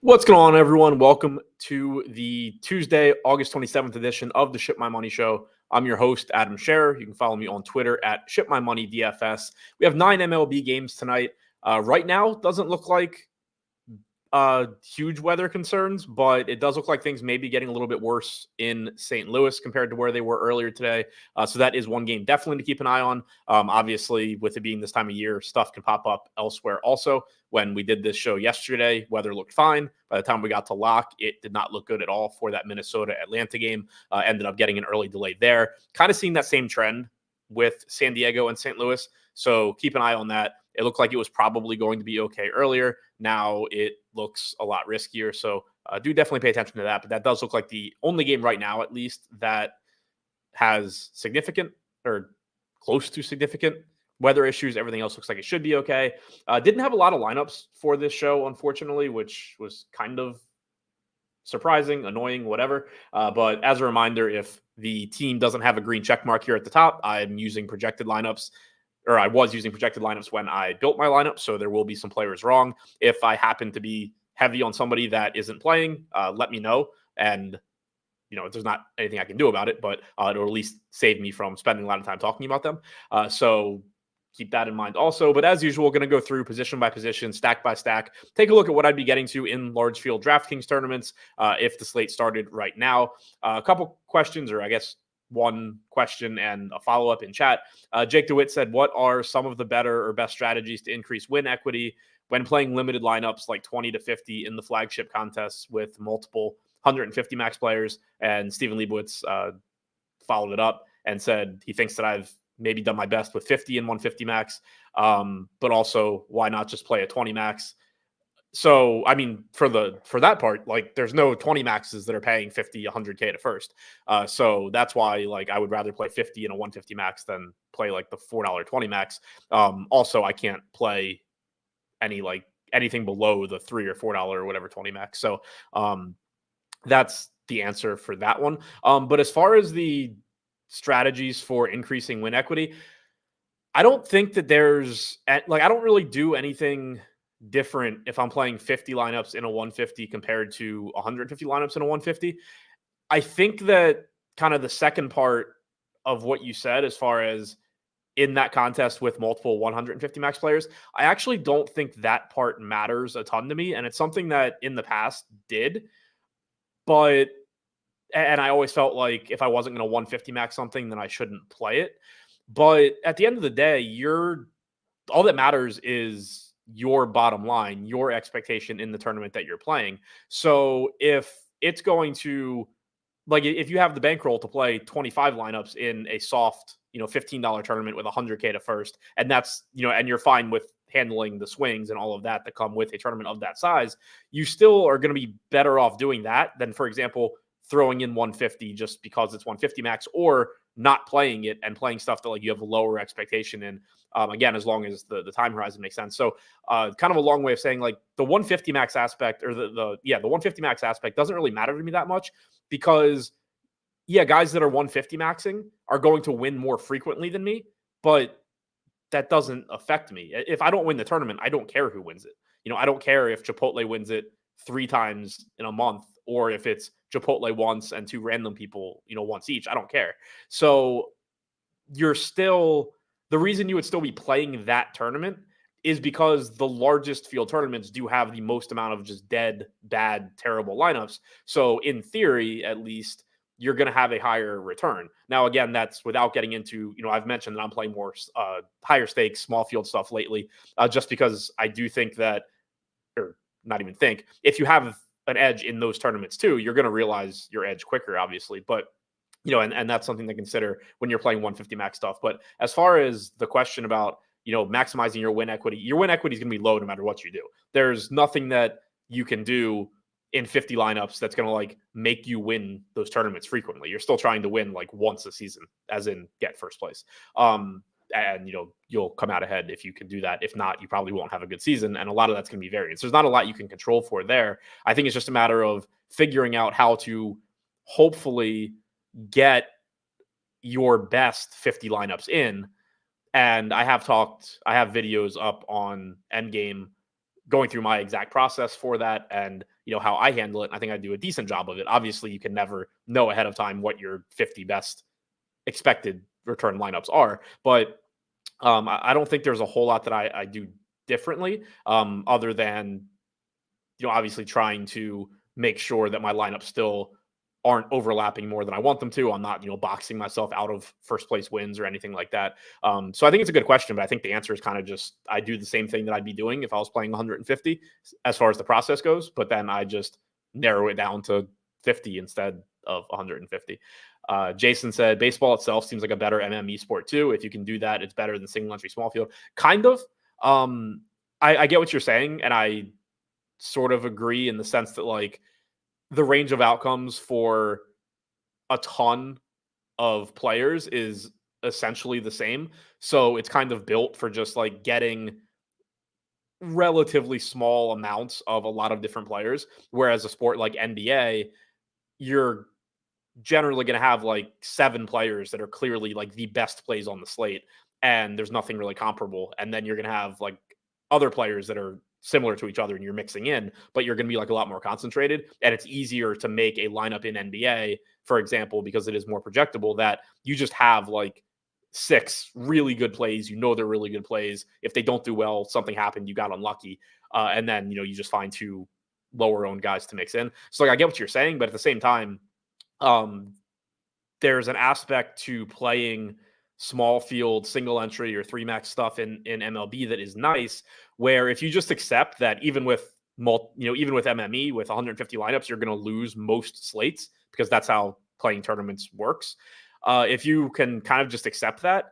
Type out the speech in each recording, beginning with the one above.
What's going on, everyone? Welcome to the Tuesday, August 27th edition of the Ship My Money Show. I'm your host, Adam Scherer. You can follow me on Twitter at ShipMyMoney DFS. We have 9 MLB games tonight. Right now, doesn't look like huge weather concerns, but it does look like things may be getting a little bit worse in St. Louis compared to where they were earlier today. So that is one game definitely to keep an eye on. Obviously, with it being this time of year, stuff can pop up elsewhere also. When we did this show yesterday, weather looked fine. By the time we got to lock, it did not look good at all for that Minnesota-Atlanta game. Ended up getting an early delay there. Kind of seeing that same trend with San Diego and St. Louis. So keep an eye on that. It looked like it was probably going to be okay earlier. Now it looks a lot riskier. So do definitely pay attention to that. But that does look like the only game right now, at least, that has significant or close to significant weather issues. Everything else looks like it should be okay. Didn't have a lot of lineups for this show, unfortunately, which was kind of surprising, annoying, whatever. But as a reminder, if the team doesn't have a green check mark here at the top, I'm using projected lineups. Or I was using projected lineups when I built my lineup, so there will be some players wrong. If I happen to be heavy on somebody that isn't playing, let me know. And, there's not anything I can do about it, but it'll at least save me from spending a lot of time talking about them. So keep that in mind also. But as usual, going to go through position by position, stack by stack, take a look at what I'd be getting to in large field DraftKings tournaments if the slate started right now. A couple questions, or I guess one question and a follow-up in chat. Jake DeWitt said, what are some of the better or best strategies to increase win equity when playing limited lineups like 20 to 50 in the flagship contests with multiple 150 max players? And Stephen Leibowitz followed it up and said he thinks that I've maybe done my best with 50 and 150 max, but also why not just play a 20 max? So, I mean, for that part, like there's no 20 maxes that are paying 50, 100K to first. So that's why, like, I would rather play 50 and a 150 max than play like the $4 20 max. Also, I can't play anything below the $3 or $4 or whatever 20 max. So that's the answer for that one. But as far as the strategies for increasing win equity, I don't think that I don't really do anything different if I'm playing 50 lineups in a 150 compared to 150 lineups in a 150. I think that kind of the second part of what you said, as far as in that contest with multiple 150 max players, I actually don't think that part matters a ton to me. And it's something that in the past did, and I always felt like if I wasn't going to 150 max something, then I shouldn't play it. But at the end of the day, all that matters is your bottom line, your expectation in the tournament that you're playing. So if it's going to, like, if you have the bankroll to play 25 lineups in a soft, $15 tournament with 100K to first, and that's, and you're fine with handling the swings and all of that come with a tournament of that size, you still are going to be better off doing that than, for example, throwing in 150 just because it's 150 max, or not playing it and playing stuff that like you have a lower expectation in. Again, as long as the time horizon makes sense. So kind of a long way of saying, like, the 150 max aspect, or the 150 max aspect doesn't really matter to me that much, because guys that are 150 maxing are going to win more frequently than me, but that doesn't affect me. If I don't win the tournament, I don't care who wins it. I don't care if Chipotle wins it 3 times in a month, or if it's Chipotle once and 2 random people, once each. I don't care. So the reason you would still be playing that tournament is because the largest field tournaments do have the most amount of just dead, bad, terrible lineups. So in theory, at least, you're going to have a higher return. Now, again, that's without getting into, I've mentioned that I'm playing more higher stakes, small field stuff lately, just because I do think that, or not even think, if you have an edge in those tournaments too, you're going to realize your edge quicker, obviously. But, and that's something to consider when you're playing 150 max stuff. But as far as the question about, maximizing your win equity is going to be low no matter what you do. There's nothing that you can do in 50 lineups that's going to like make you win those tournaments frequently. You're still trying to win like once a season, as in get first place. And you'll come out ahead if you can do that. If not, you probably won't have a good season, and a lot of that's going to be variance. There's not a lot you can control for there. I think it's just a matter of figuring out how to hopefully get your best 50 lineups in. And I have videos up on Endgame going through my exact process for that and, how I handle it. I think I do a decent job of it. Obviously, you can never know ahead of time what your 50 best expected return lineups are, but I don't think there's a whole lot that I do differently, other than, obviously trying to make sure that my lineups still aren't overlapping more than I want them to. I'm not, boxing myself out of first place wins or anything like that. So I think it's a good question, but I think the answer is kind of just, I do the same thing that I'd be doing if I was playing 150 as far as the process goes, but then I just narrow it down to 50 instead of 150. Jason said, baseball itself seems like a better MME sport too. If you can do that, it's better than single entry small field. Kind of. I get what you're saying, and I sort of agree in the sense that, like, the range of outcomes for a ton of players is essentially the same. So it's kind of built for just like getting relatively small amounts of a lot of different players. Whereas a sport like NBA, you're generally going to have like 7 players that are clearly like the best plays on the slate, and there's nothing really comparable. And then you're going to have like other players that are similar to each other and you're mixing in, but you're going to be like a lot more concentrated. And it's easier to make a lineup in NBA, for example, because it is more projectable, that you just have like 6 really good plays. They're really good plays. If they don't do well, something happened, you got unlucky. And then, you just find 2 lower owned guys to mix in. So like, I get what you're saying, but at the same time, there's an aspect to playing small field, single entry, or 3 max stuff in MLB that is nice, where if you just accept that even with even with MME with 150 lineups, you're going to lose most slates because that's how playing tournaments works. If you can kind of just accept that,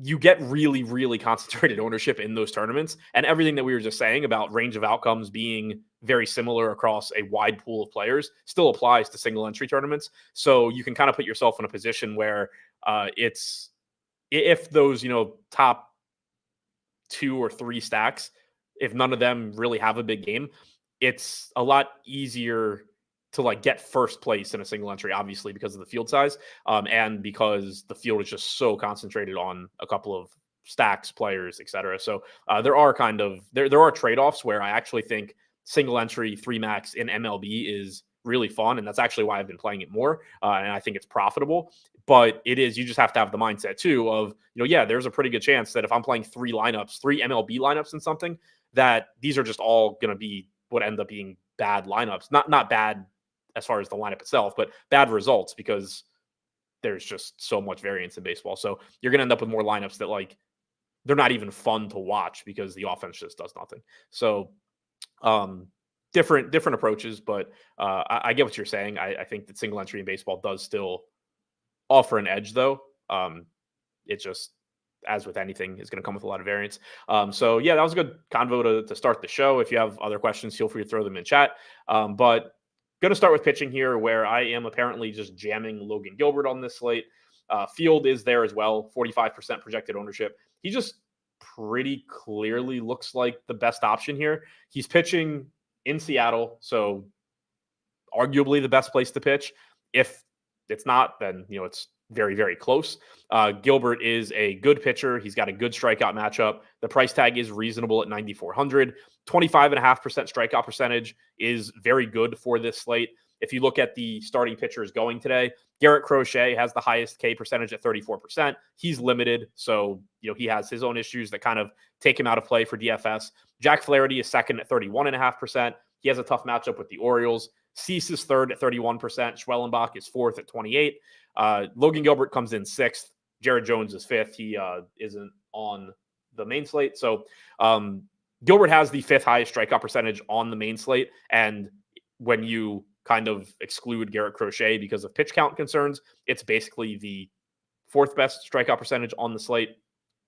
you get really, really concentrated ownership in those tournaments, and everything that we were just saying about range of outcomes being very similar across a wide pool of players still applies to single entry tournaments. So you can kind of put yourself in a position where it's, if those, top 2 or 3 stacks, if none of them really have a big game, it's a lot easier to like get first place in a single entry, obviously because of the field size, and because the field is just so concentrated on a couple of stacks, players, etc. So there are there are trade-offs where I actually think single entry 3 max in MLB is really fun, and that's actually why I've been playing it more, and I think it's profitable. But you just have to have the mindset too of, there's a pretty good chance that if I'm playing 3 MLB lineups in something, that these are just all going to be what end up being bad lineups. Not bad as far as the lineup itself, but bad results because there's just so much variance in baseball. So you're going to end up with more lineups that like, they're not even fun to watch because the offense just does nothing. So different approaches, but I get what you're saying. I think that single entry in baseball does still offer an edge though. It just, as with anything, is going to come with a lot of variance. So yeah, that was a good convo to start the show. If you have other questions, feel free to throw them in chat. But going to start with pitching here, where I am apparently just jamming Logan Gilbert on this slate. Field is there as well, 45% projected ownership. He just pretty clearly looks like the best option here. He's pitching in Seattle, so arguably the best place to pitch. If it's not, then it's very, very close. Gilbert is a good pitcher. He's got a good strikeout matchup. The price tag is reasonable at 9,400. 25.5% strikeout percentage is very good for this slate. If you look at the starting pitchers going today, Garrett Crochet has the highest K percentage at 34%. He's limited, so he has his own issues that kind of take him out of play for DFS. Jack Flaherty is second at 31.5%. He has a tough matchup with the Orioles. Cease is third at 31%. Schwellenbach is fourth at 28%. Logan Gilbert comes in 6th. Jared Jones is 5th. He isn't on the main slate. So Gilbert has the 5th highest strikeout percentage on the main slate. And when you kind of exclude Garrett Crochet because of pitch count concerns, it's basically the 4th best strikeout percentage on the slate.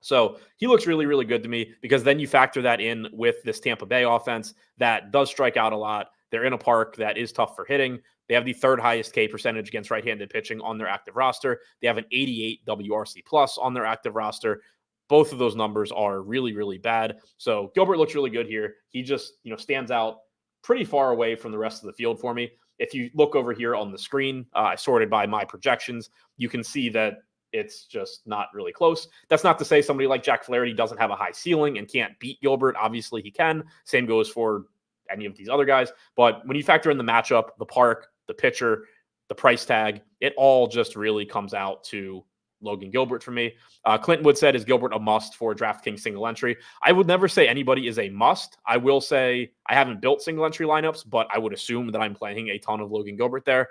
So he looks really, really good to me, because then you factor that in with this Tampa Bay offense that does strike out a lot. They're in a park that is tough for hitting. They have the 3rd highest K percentage against right-handed pitching on their active roster. They have an 88 WRC plus on their active roster. Both of those numbers are really, really bad. So Gilbert looks really good here. He just, stands out pretty far away from the rest of the field for me. If you look over here on the screen, I sorted by my projections. You can see that it's just not really close. That's not to say somebody like Jack Flaherty doesn't have a high ceiling and can't beat Gilbert. Obviously, he can. Same goes for any of these other guys. But when you factor in the matchup, the park, the pitcher, the price tag, it all just really comes out to Logan Gilbert for me. Clinton Wood said, is Gilbert a must for DraftKings single entry? I would never say anybody is a must. I will say I haven't built single entry lineups, but I would assume that I'm playing a ton of Logan Gilbert there.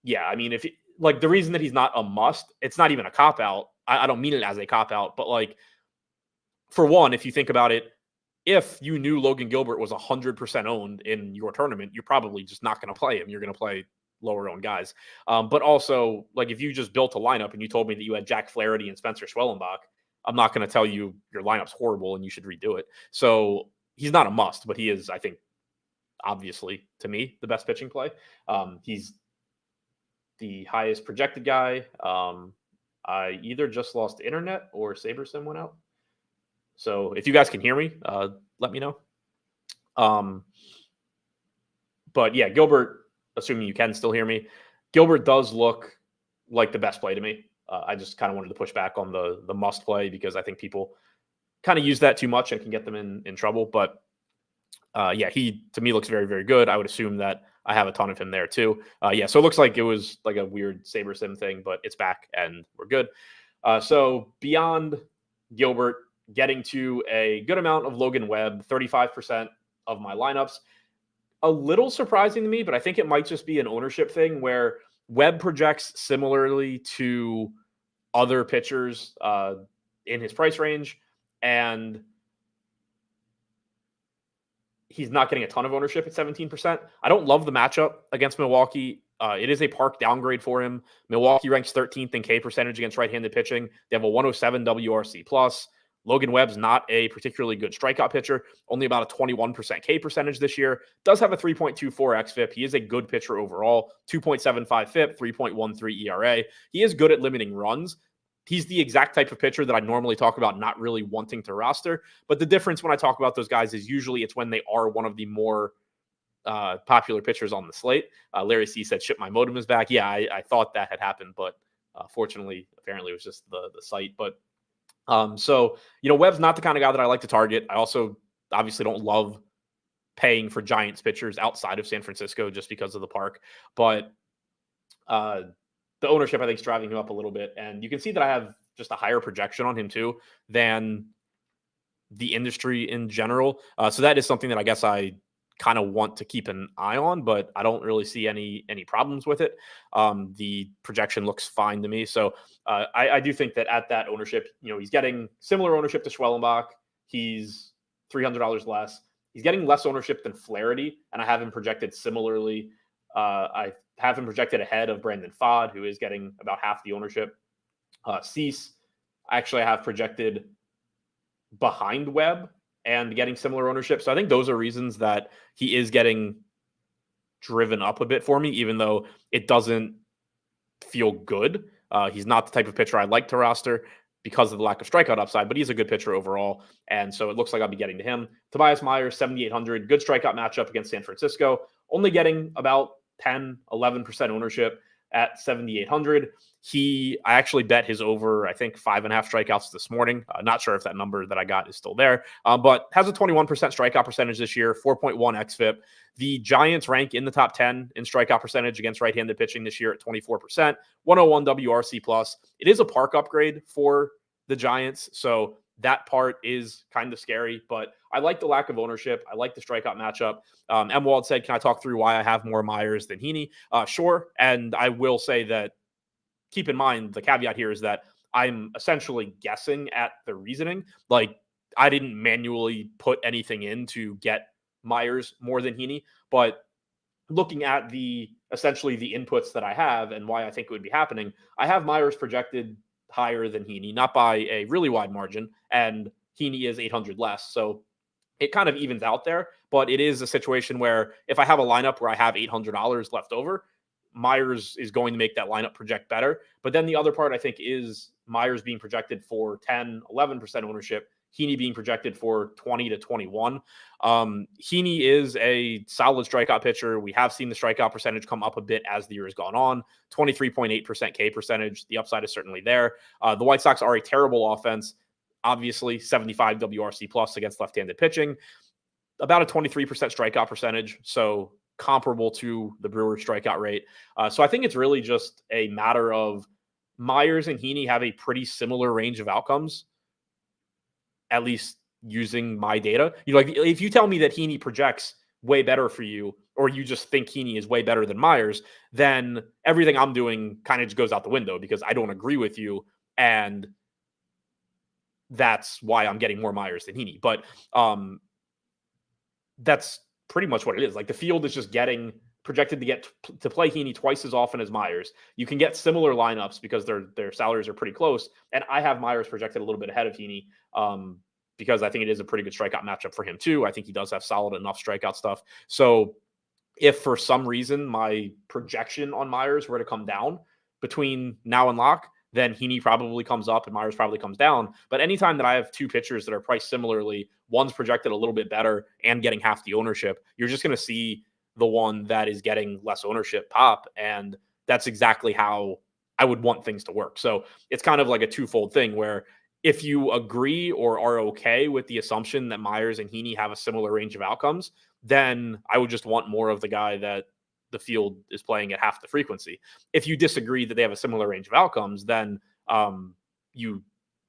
Yeah, I mean, if like the reason that he's not a must, it's not even a cop out. I don't mean it as a cop out, but like for one, if you think about it, if you knew Logan Gilbert was 100% owned in your tournament, you're probably just not going to play him. You're going to play lower owned guys. But also, like if you just built a lineup and you told me that you had Jack Flaherty and Spencer Schwellenbach, I'm not going to tell you your lineup's horrible and you should redo it. So he's not a must, but he is, I think, obviously to me, the best pitching play. He's the highest projected guy. I either just lost internet or SaberSim went out. So if you guys can hear me, let me know. But yeah, Gilbert, assuming you can still hear me, Gilbert does look like the best play to me. I just kind of wanted to push back on the must play because I think people kind of use that too much and can get them in trouble. But yeah, he to me looks very, very good. I would assume that I have a ton of him there too. Yeah, so it looks like it was like a weird SaberSim thing, but it's back and we're good. So beyond Gilbert, getting to a good amount of Logan Webb, 35% of my lineups. A little surprising to me, but I think it might just be an ownership thing where Webb projects similarly to other pitchers in his price range, and he's not getting a ton of ownership at 17%. I don't love the matchup against Milwaukee. It is a park downgrade for him. Milwaukee ranks 13th in K percentage against right-handed pitching. They have a 107 WRC plus. Logan Webb's not a particularly good strikeout pitcher, only about a 21% K percentage this year. Does have a 3.24 xFIP. He is a good pitcher overall, 2.75 FIP, 3.13 ERA. He is good at limiting runs. He's the exact type of pitcher that I normally talk about not really wanting to roster. But the difference when I talk about those guys is usually it's when they are one of the more popular pitchers on the slate. Larry C said, ship my modem is back. Yeah, I thought that had happened, but fortunately, apparently it was just the site. But so, you know, Webb's not the kind of guy that I like to target. I also obviously don't love paying for Giants pitchers outside of San Francisco just because of the park. But the ownership, I think, is driving him up a little bit. And you can see that I have just a higher projection on him too than the industry in general. So that is something that I guess I kind of want to keep an eye on, but I don't really see any problems with it. The projection looks fine to me. So I do think that at that ownership, you know, he's getting similar ownership to Schwellenbach. He's $300 less. He's getting less ownership than Flaherty, and I have him projected similarly. I have him projected ahead of Brandon Pfaadt, who is getting about half the ownership. Cease, actually, I have projected behind Webb and getting similar ownership. So I think those are reasons that he is getting driven up a bit for me, even though it doesn't feel good. He's not the type of pitcher I like to roster because of the lack of strikeout upside, but he's a good pitcher overall. And so it looks like I'll be getting to him. Tobias Myers, 7,800, good strikeout matchup against San Francisco, only getting about 10, 11% ownership at 7,800. I actually bet his over, I think 5.5 strikeouts this morning. Not sure if that number that I got is still there, but has a 21% strikeout percentage this year, 4.1 xFIP. The Giants rank in the top 10 in strikeout percentage against right-handed pitching this year at 24%, 101 WRC plus. It is a park upgrade for the Giants, so that part is kind of scary, but I like the lack of ownership. I like the strikeout matchup. M. Wald said, can I talk through why I have more Myers than Heaney? Sure. And I will say that, keep in mind, the caveat here is that I'm essentially guessing at the reasoning. Like, I didn't manually put anything in to get Myers more than Heaney, but looking at essentially the inputs that I have and why I think it would be happening, I have Myers projected higher than Heaney, not by a really wide margin, and Heaney is 800 less. So it kind of evens out there, but it is a situation where if I have a lineup where I have $800 left over, Myers is going to make that lineup project better. But then the other part, I think, is Myers being projected for 10, 11% ownership Heaney being projected for 20 to 21. Heaney is a solid strikeout pitcher. We have seen the strikeout percentage come up a bit as the year has gone on. 23.8% K percentage. The upside is certainly there. The White Sox are a terrible offense. Obviously, 75 WRC plus against left-handed pitching. About a 23% strikeout percentage. So comparable to the Brewers strikeout rate. So I think it's really just a matter of Myers and Heaney have a pretty similar range of outcomes, at least using my data. Like if you tell me that Heaney projects way better for you, or you just think Heaney is way better than Myers, then everything I'm doing kind of just goes out the window because I don't agree with you. And that's why I'm getting more Myers than Heaney. But that's pretty much what it is. Like the field is just getting projected to get to play Heaney twice as often as Myers. You can get similar lineups because their salaries are pretty close. And I have Myers projected a little bit ahead of Heaney because I think it is a pretty good strikeout matchup for him too. I think he does have solid enough strikeout stuff. So if for some reason my projection on Myers were to come down between now and lock, then Heaney probably comes up and Myers probably comes down. But anytime that I have two pitchers that are priced similarly, one's projected a little bit better and getting half the ownership, you're just going to see the one that is getting less ownership pop. And that's exactly how I would want things to work. So it's kind of like a twofold thing where if you agree or are okay with the assumption that Myers and Heaney have a similar range of outcomes, then I would just want more of the guy that the field is playing at half the frequency. If you disagree that they have a similar range of outcomes, then you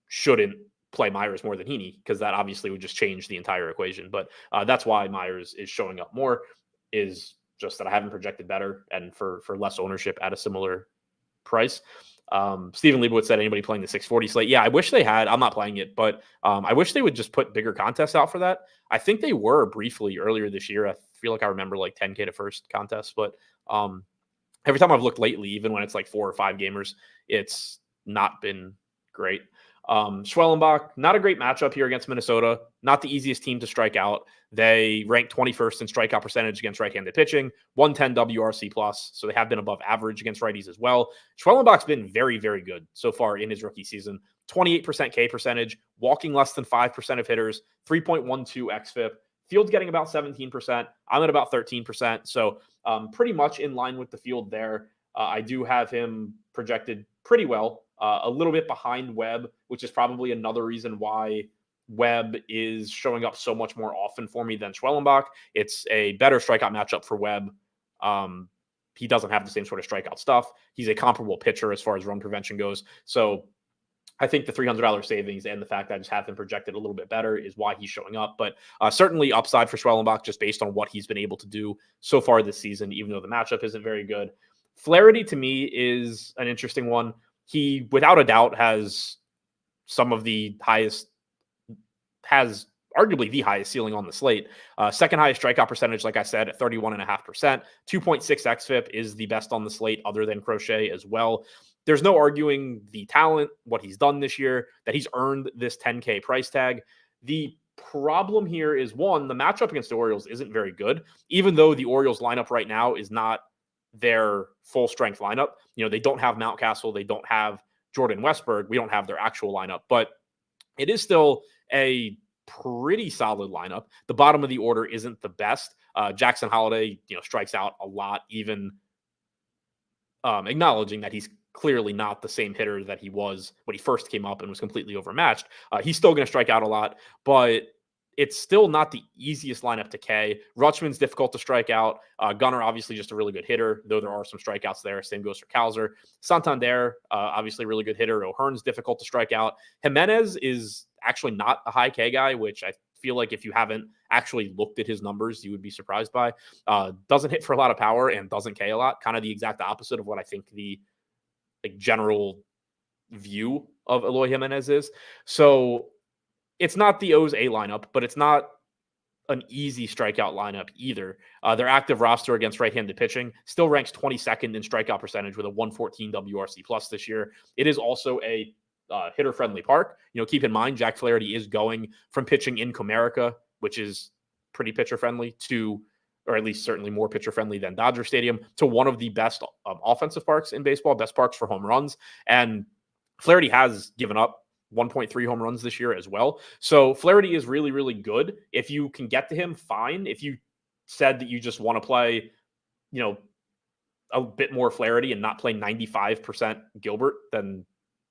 shouldn't play Myers more than Heaney because that obviously would just change the entire equation. But that's why Myers is showing up more, is just that I haven't projected better and for less ownership at a similar price. Stephen Leibowitz said, anybody playing the 640 slate? Yeah, I wish they had. I'm not playing it, but I wish they would just put bigger contests out for that. I think they were briefly earlier this year. I feel like I remember like 10K to first contests, but every time I've looked lately, even when it's like 4 or 5 gamers, it's not been great. Schwellenbach, not a great matchup here against Minnesota. Not the easiest team to strike out. They rank 21st in strikeout percentage against right-handed pitching, 110 WRC plus. So they have been above average against righties as well. Schwellenbach's been very, very good so far in his rookie season. 28% K percentage, walking less than 5% of hitters, 3.12 xFIP. Field's getting about 17%. I'm at about 13%. So pretty much in line with the field there. I do have him projected pretty well, a little bit behind Webb, which is probably another reason why Webb is showing up so much more often for me than Schwellenbach. It's a better strikeout matchup for Webb. He doesn't have the same sort of strikeout stuff. He's a comparable pitcher as far as run prevention goes. So I think the $300 savings and the fact that I just have him projected a little bit better is why he's showing up. But certainly upside for Schwellenbach just based on what he's been able to do so far this season, even though the matchup isn't very good. Flaherty to me is an interesting one. He, without a doubt, has some of the highest, has arguably the highest ceiling on the slate. Second highest strikeout percentage, like I said, at 31.5%. 2.6 xFIP is the best on the slate other than Crochet as well. There's no arguing the talent, what he's done this year, that he's earned this 10K price tag. The problem here is, one, the matchup against the Orioles isn't very good, even though the Orioles lineup right now is not their full strength lineup. You know, they don't have Mountcastle. They don't have Jordan Westberg. We don't have their actual lineup, but it is still a pretty solid lineup. The bottom of the order isn't the best. Jackson Holliday, strikes out a lot, even acknowledging that he's clearly not the same hitter that he was when he first came up and was completely overmatched. He's still going to strike out a lot, but it's still not the easiest lineup to K. Rutschman's difficult to strike out. Gunnar, obviously just a really good hitter, though there are some strikeouts there. Same goes for Kalzer. Santander, obviously a really good hitter. O'Hearn's difficult to strike out. Jimenez is actually not a high K guy, which I feel like if you haven't actually looked at his numbers, you would be surprised by. Doesn't hit for a lot of power and doesn't K a lot. Kind of the exact opposite of what I think the general view of Eloy Jimenez is. So it's not the O's A lineup, but it's not an easy strikeout lineup either. Their active roster against right-handed pitching still ranks 22nd in strikeout percentage with a 114 WRC plus this year. It is also a hitter-friendly park. Keep in mind, Jack Flaherty is going from pitching in Comerica, which is pretty pitcher-friendly, to, or at least certainly more pitcher-friendly than Dodger Stadium, to one of the best offensive parks in baseball, best parks for home runs. And Flaherty has given up 1.3 home runs this year as well. So Flaherty is really, really good. If you can get to him, fine. If you said that you just want to play, a bit more Flaherty and not play 95% Gilbert, then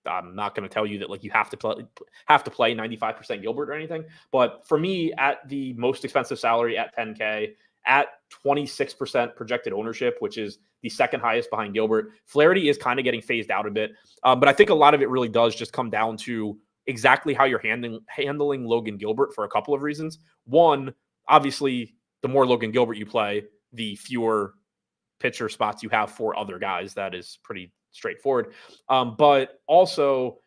I'm not going to tell you that like you have to play 95% Gilbert or anything. But for me, at the most expensive salary at 10K, at 26% projected ownership, which is the second highest behind Gilbert, Flaherty is kind of getting phased out a bit. But I think a lot of it really does just come down to exactly how you're handling Logan Gilbert for a couple of reasons. One, obviously, the more Logan Gilbert you play, the fewer pitcher spots you have for other guys. That is pretty straightforward. But also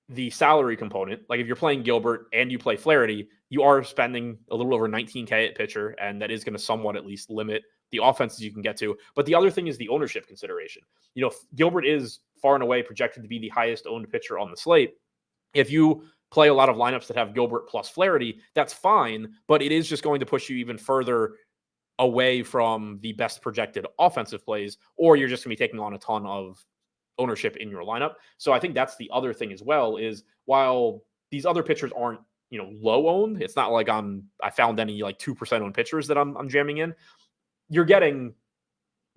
the salary component, like if you're playing Gilbert and you play Flaherty, you are spending a little over 19K at pitcher, and that is going to somewhat at least limit the offenses you can get to. But the other thing is the ownership consideration. Gilbert is far and away projected to be the highest owned pitcher on the slate. If you play a lot of lineups that have Gilbert plus Flaherty, that's fine, but it is just going to push you even further away from the best projected offensive plays, or you're just going to be taking on a ton of ownership in your lineup. So I think that's the other thing as well, is while these other pitchers aren't, low owned, it's not like I found any like 2% owned pitchers that I'm jamming in. You're getting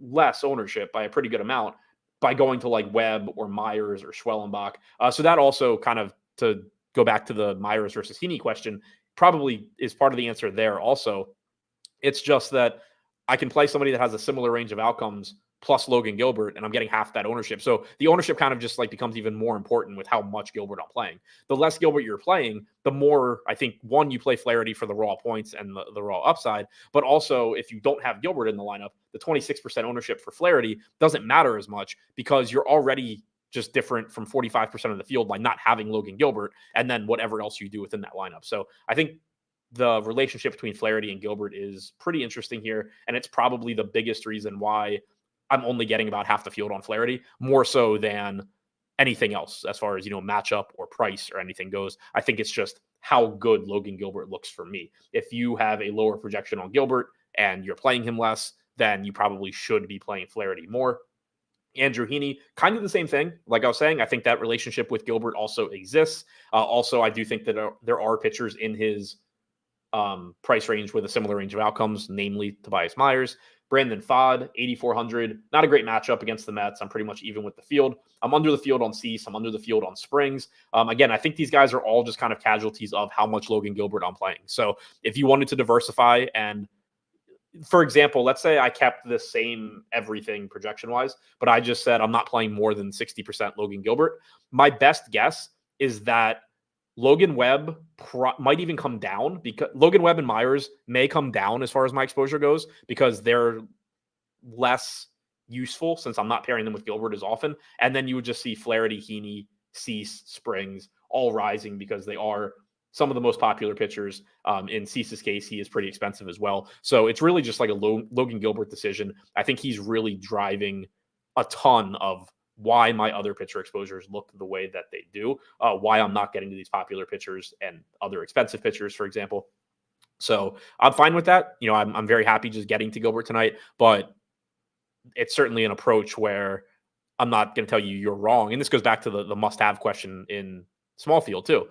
less ownership by a pretty good amount by going to like Webb or Myers or Schwellenbach. So that also kind of, to go back to the Myers versus Heaney question, probably is part of the answer there also. It's just that I can play somebody that has a similar range of outcomes plus Logan Gilbert, and I'm getting half that ownership. So the ownership kind of just like becomes even more important with how much Gilbert I'm playing. The less Gilbert you're playing, the more, I think, one, you play Flaherty for the raw points and the raw upside. But also, if you don't have Gilbert in the lineup, the 26% ownership for Flaherty doesn't matter as much because you're already just different from 45% of the field by not having Logan Gilbert and then whatever else you do within that lineup. So I think the relationship between Flaherty and Gilbert is pretty interesting here. And it's probably the biggest reason why I'm only getting about half the field on Flaherty, more so than anything else as far as, matchup or price or anything goes. I think it's just how good Logan Gilbert looks for me. If you have a lower projection on Gilbert and you're playing him less, then you probably should be playing Flaherty more. Andrew Heaney, kind of the same thing. Like I was saying, I think that relationship with Gilbert also exists. Also, I do think that there are pitchers in his price range with a similar range of outcomes, namely Tobias Myers. Brandon Pfaadt, 8,400. Not a great matchup against the Mets. I'm pretty much even with the field. I'm under the field on Cease. I'm under the field on Springs. Again, I think these guys are all just kind of casualties of how much Logan Gilbert I'm playing. So if you wanted to diversify and, for example, let's say I kept the same everything projection-wise, but I just said I'm not playing more than 60% Logan Gilbert. My best guess is that Logan Webb might even come down, because Logan Webb and Myers may come down as far as my exposure goes because they're less useful since I'm not pairing them with Gilbert as often. And then you would just see Flaherty, Heaney, Cease, Springs all rising because they are some of the most popular pitchers. In Cease's case, he is pretty expensive as well. So it's really just like a Logan Gilbert decision. I think he's really driving a ton of why my other pitcher exposures look the way that they do, why I'm not getting to these popular pitchers and other expensive pitchers, for example. So I'm fine with that. I'm very happy just getting to Gilbert tonight, but it's certainly an approach where I'm not going to tell you you're wrong. And this goes back to the must-have question in small field too.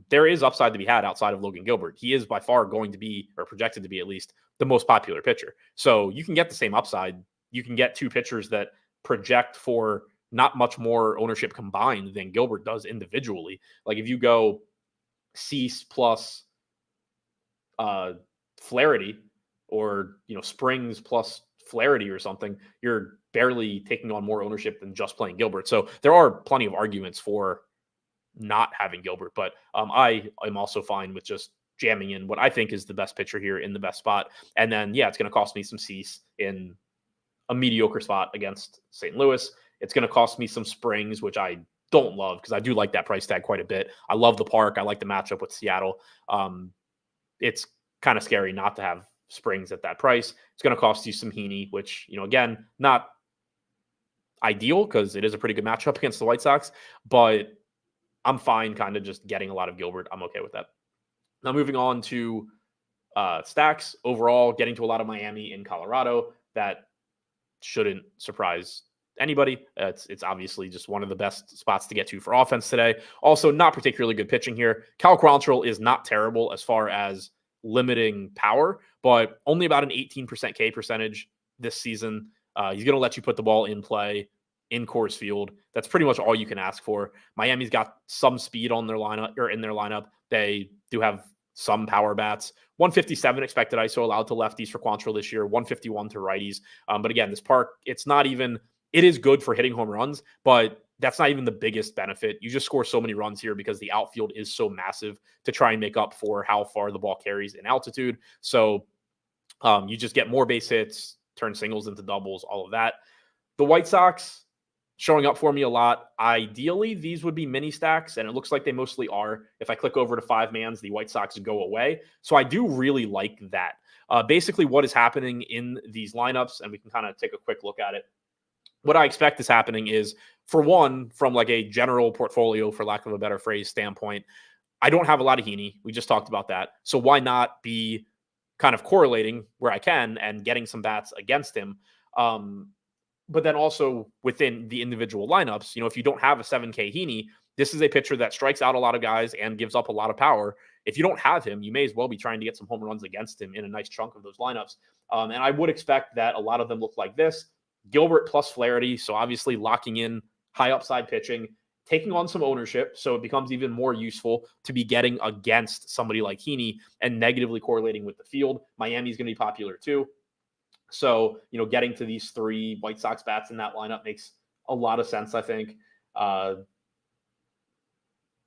There is upside to be had outside of Logan Gilbert. He is by far going to be, or projected to be at least, the most popular pitcher. So you can get the same upside. You can get two pitchers that project for not much more ownership combined than Gilbert does individually. Like if you go Cease plus Flaherty, or Springs plus Flaherty or something, you're barely taking on more ownership than just playing Gilbert. So there are plenty of arguments for not having Gilbert, but I am also fine with just jamming in what I think is the best pitcher here in the best spot. And then, it's going to cost me some Cease in a mediocre spot against St. Louis. It's going to cost me some Springs, which I don't love because I do like that price tag quite a bit. I love the park. I like the matchup with Seattle. It's kind of scary not to have Springs at that price. It's going to cost you some Heaney, which, again, not ideal because it is a pretty good matchup against the White Sox, but I'm fine kind of just getting a lot of Gilbert. I'm okay with that. Now moving on to stacks overall, getting to a lot of Miami in Colorado. That shouldn't surprise anybody. It's obviously just one of the best spots to get to for offense today. Also, not particularly good pitching here. Cal Quantrill is not terrible as far as limiting power, but only about an 18% K percentage this season. He's going to let you put the ball in play in Coors Field. That's pretty much all you can ask for. Miami's got some speed on their lineup or in their lineup. They do have some power bats. 157 expected ISO allowed to lefties for Quantrill this year, 151 to righties. But again, this park, it is good for hitting home runs, but that's not even the biggest benefit. You just score so many runs here because the outfield is so massive to try and make up for how far the ball carries in altitude. So you just get more base hits, turn singles into doubles, all of that. The White Sox showing up for me a lot. Ideally, these would be mini stacks, and it looks like they mostly are. If I click over to 5-mans, the White Sox go away. So I do really like that. Basically, what is happening in these lineups, and we can kind of take a quick look at it. What I expect is happening is, for one, from like a general portfolio, for lack of a better phrase, standpoint, I don't have a lot of Heaney. We just talked about that. So why not be kind of correlating where I can and getting some bats against him? But then also within the individual lineups, if you don't have a 7K Heaney, this is a pitcher that strikes out a lot of guys and gives up a lot of power. If you don't have him, you may as well be trying to get some home runs against him in a nice chunk of those lineups. And I would expect that a lot of them look like this. Gilbert plus Flaherty, so obviously locking in high upside pitching, taking on some ownership, so it becomes even more useful to be getting against somebody like Heaney and negatively correlating with the field. Miami's going to be popular too. So, getting to these 3 White Sox bats in that lineup makes a lot of sense, I think.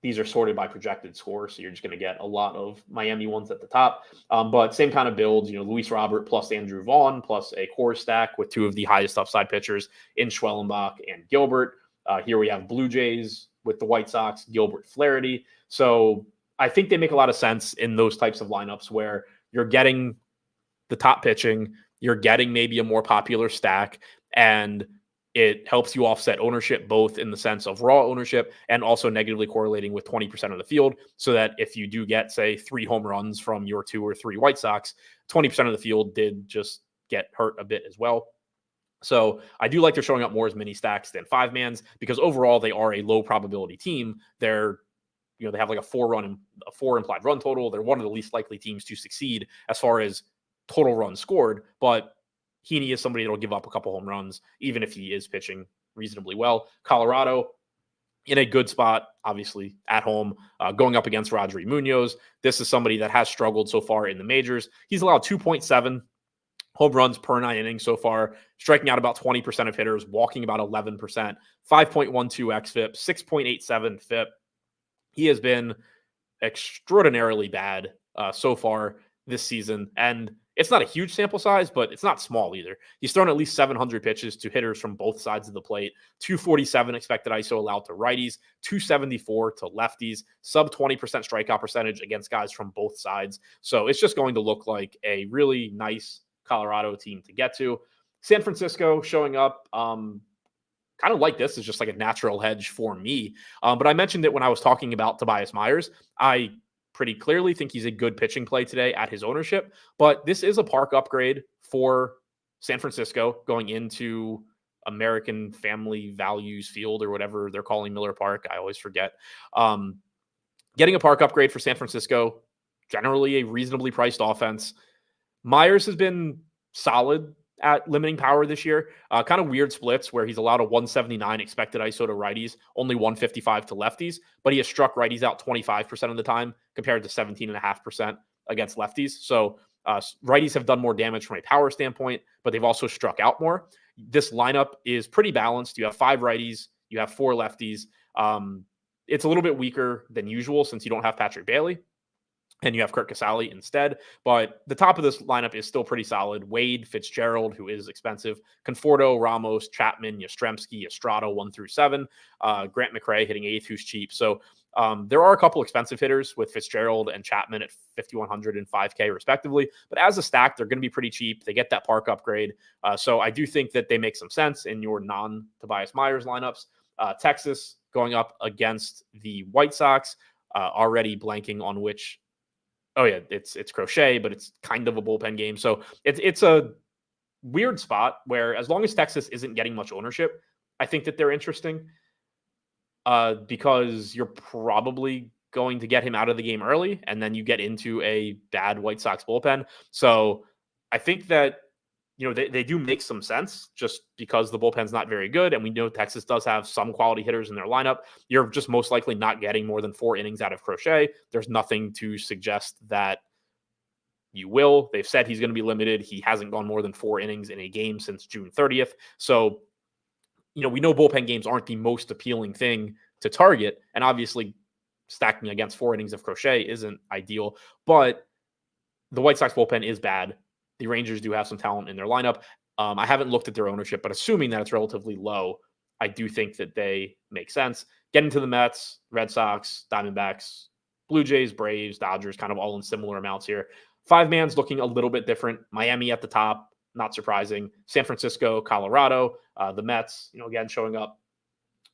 These are sorted by projected score, so you're just going to get a lot of Miami ones at the top. But same kind of builds, Luis Robert plus Andrew Vaughn plus a core stack with 2 of the highest upside pitchers in Schwellenbach and Gilbert. Here we have Blue Jays with the White Sox, Gilbert, Flaherty. So I think they make a lot of sense in those types of lineups where you're getting the top pitching, you're getting maybe a more popular stack, and it helps you offset ownership, both in the sense of raw ownership and also negatively correlating with 20% of the field, so that if you do get, say, 3 home runs from your 2 or 3 White Sox, 20% of the field did just get hurt a bit as well. So I do like they're showing up more as mini stacks than 5-mans because overall they are a low probability team. They have like a 4 implied run total. They're one of the least likely teams to succeed as far as total runs scored, but Heaney is somebody that'll give up a couple home runs, even if he is pitching reasonably well. Colorado in a good spot, obviously at home, going up against Rodri Munoz. This is somebody that has struggled so far in the majors. He's allowed 2.7 home runs per 9 innings so far, striking out about 20% of hitters, walking about 11%, 5.12 xFIP, 6.87 FIP. He has been extraordinarily bad so far this season, and it's not a huge sample size, but it's not small either. He's thrown at least 700 pitches to hitters from both sides of the plate, 247 expected ISO allowed to righties, 274 to lefties, sub 20% strikeout percentage against guys from both sides. So it's just going to look like a really nice Colorado team to get to. San Francisco showing up, kind of like this is just like a natural hedge for me. But I mentioned it when I was talking about Tobias Myers. I pretty clearly think he's a good pitching play today at his ownership, but this is a park upgrade for San Francisco going into American Family Values Field or whatever they're calling Miller Park. I always forget. Getting a park upgrade for San Francisco, generally a reasonably priced offense. Myers has been solid at limiting power this year. Kind of weird splits where he's allowed a 179 expected ISO to righties, only 155 to lefties, but he has struck righties out 25% of the time compared to 17.5% against lefties. So righties have done more damage from a power standpoint, but they've also struck out more. This lineup is pretty balanced. You have 5 righties, you have 4 lefties. It's a little bit weaker than usual since you don't have Patrick Bailey and you have Kurt Casale instead. But the top of this lineup is still pretty solid. Wade, Fitzgerald, who is expensive, Conforto, Ramos, Chapman, Yastrzemski, Estrada 1 through 7, Grant McRae hitting 8th, who's cheap. So there are a couple expensive hitters with Fitzgerald and Chapman at 5,100 and 5K respectively. But as a stack, they're going to be pretty cheap. They get that park upgrade. So I do think that they make some sense in your non-Tobias Myers lineups. Texas going up against the White Sox, already blanking on which. Oh yeah, it's Crochet, but it's kind of a bullpen game. So it's a weird spot where as long as Texas isn't getting much ownership, I think that they're interesting because you're probably going to get him out of the game early, and then you get into a bad White Sox bullpen. So I think that they do make some sense just because the bullpen's not very good. And we know Texas does have some quality hitters in their lineup. You're just most likely not getting more than 4 innings out of Crochet. There's nothing to suggest that you will. They've said he's going to be limited. He hasn't gone more than 4 innings in a game since June 30th. So, we know bullpen games aren't the most appealing thing to target. And obviously, stacking against 4 innings of Crochet isn't ideal. But the White Sox bullpen is bad. The Rangers do have some talent in their lineup. I haven't looked at their ownership, but assuming that it's relatively low, I do think that they make sense. Getting to the Mets, Red Sox, Diamondbacks, Blue Jays, Braves, Dodgers, kind of all in similar amounts here. 5-man's looking a little bit different. Miami at the top, not surprising. San Francisco, Colorado, the Mets, again, showing up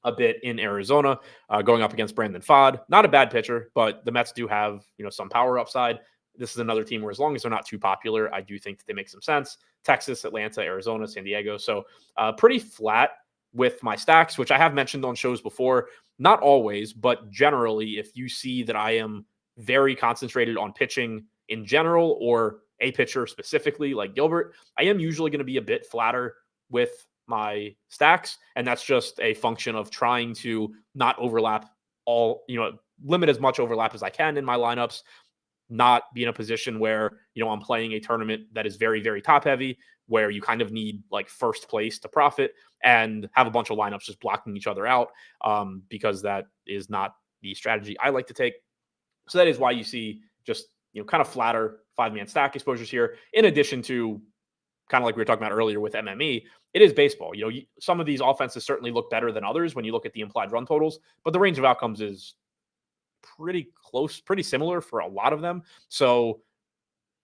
a bit in Arizona, going up against Brandon Pfaadt. Not a bad pitcher, but the Mets do have, some power upside. This is another team where as long as they're not too popular, I do think that they make some sense. Texas, Atlanta, Arizona, San Diego. So pretty flat with my stacks, which I have mentioned on shows before. Not always, but generally, if you see that I am very concentrated on pitching in general or a pitcher specifically like Gilbert, I am usually going to be a bit flatter with my stacks. And that's just a function of trying to not overlap limit as much overlap as I can in my lineups. Not be in a position where, I'm playing a tournament that is very, very top heavy, where you kind of need like first place to profit and have a bunch of lineups just blocking each other out because that is not the strategy I like to take. So that is why you see just, kind of flatter 5-man stack exposures here. In addition to kind of like we were talking about earlier with MME, it is baseball. Some of these offenses certainly look better than others when you look at the implied run totals, but the range of outcomes is pretty close, pretty similar for a lot of them. So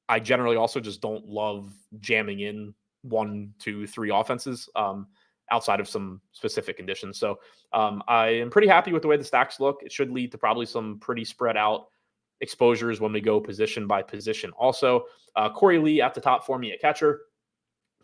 I generally also just don't love jamming in 1, 2, 3 offenses outside of some specific conditions. So I am pretty happy with the way the stacks look. It should lead to probably some pretty spread out exposures when we go position by position. Also, Corey Lee at the top for me at catcher.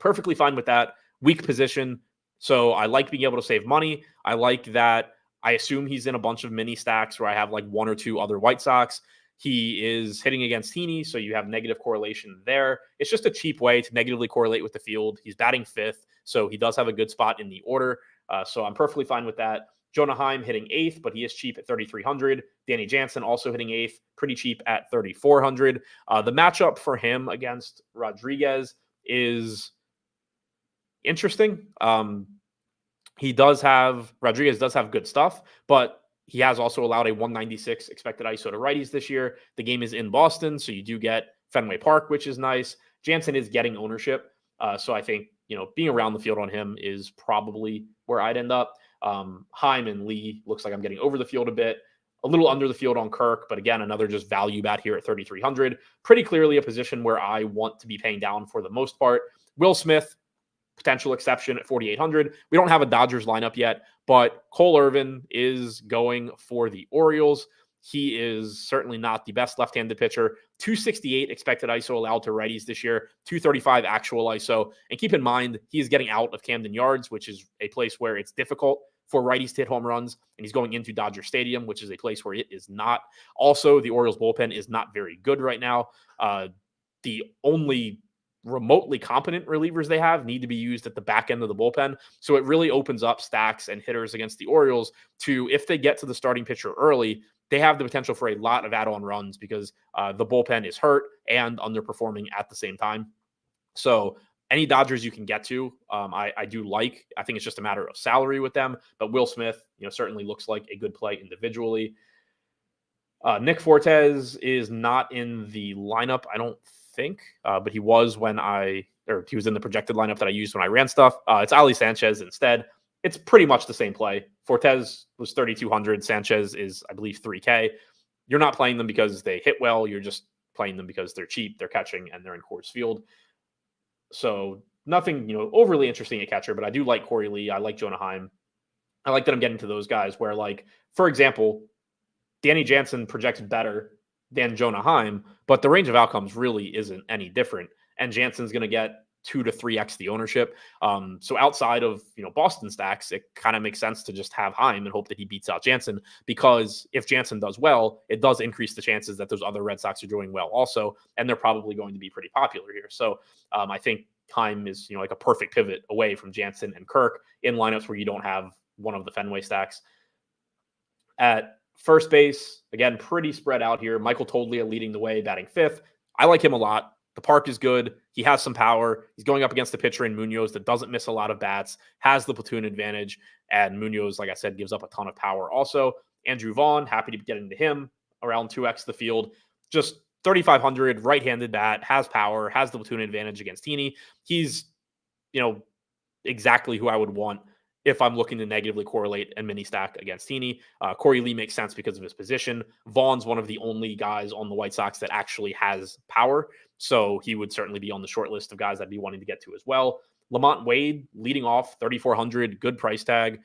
Perfectly fine with that. Weak position. So I like being able to save money. I like that. I assume he's in a bunch of mini stacks where I have like 1 or 2 other White Sox. He is hitting against Heaney, so you have negative correlation there. It's just a cheap way to negatively correlate with the field. He's batting 5th, so he does have a good spot in the order. So I'm perfectly fine with that. Jonah Heim hitting 8th, but he is cheap at 3,300. Danny Jansen also hitting 8th, pretty cheap at 3,400. The matchup for him against Rodriguez is interesting. Rodriguez does have good stuff, but he has also allowed a 196 expected ISO to righties this year. The game is in Boston, so you do get Fenway Park, which is nice. Jansen is getting ownership. So I think, being around the field on him is probably where I'd end up. Heim and Lee looks like I'm getting over the field a bit, a little under the field on Kirk, but again, another just value bat here at 3,300. Pretty clearly a position where I want to be paying down for the most part. Will Smith, potential exception at 4,800. We don't have a Dodgers lineup yet, but Cole Irvin is going for the Orioles. He is certainly not the best left-handed pitcher. 268 expected ISO allowed to righties this year, 235 actual ISO. And keep in mind, he is getting out of Camden Yards, which is a place where it's difficult for righties to hit home runs. And he's going into Dodger Stadium, which is a place where it is not. Also, the Orioles bullpen is not very good right now. The only remotely competent relievers they have need to be used at the back end of the bullpen. So it really opens up stacks and hitters against the Orioles to, if they get to the starting pitcher early, they have the potential for a lot of add-on runs because the bullpen is hurt and underperforming at the same time. So any Dodgers you can get to, I do like. I think it's just a matter of salary with them. But Will Smith, certainly looks like a good play individually. Nick Fortes is not in the lineup, I don't think, but he was he was in the projected lineup that I used when I ran stuff. It's Ali Sanchez instead. It's pretty much the same play. Fortes was 3,200. Sanchez is, I believe, 3K. You're not playing them because they hit well. You're just playing them because they're cheap, they're catching, and they're in Coors Field. So nothing, overly interesting at catcher, but I do like Corey Lee. I like Jonah Heim. I like that I'm getting to those guys where, like, for example, Danny Jansen projects better than Jonah Heim, but the range of outcomes really isn't any different. And Jansen's going to get 2 to 3x the ownership. So outside of Boston stacks, it kind of makes sense to just have Heim and hope that he beats out Jansen, because if Jansen does well, it does increase the chances that those other Red Sox are doing well also, and they're probably going to be pretty popular here. So I think Heim is like a perfect pivot away from Jansen and Kirk in lineups where you don't have one of the Fenway stacks. At first base, again, pretty spread out here. Michael Toglia leading the way, batting 5th. I like him a lot. The park is good. He has some power. He's going up against a pitcher in Munoz that doesn't miss a lot of bats, has the platoon advantage, and Munoz, like I said, gives up a ton of power also. Andrew Vaughn, happy to be getting to him, around 2x the field. Just 3,500, right-handed bat, has power, has the platoon advantage against Heaney. He's, exactly who I would want if I'm looking to negatively correlate and mini stack against Heaney. Corey Lee makes sense because of his position. Vaughn's one of the only guys on the White Sox that actually has power, so he would certainly be on the short list of guys I'd be wanting to get to as well. Lamont Wade leading off, 3,400, good price tag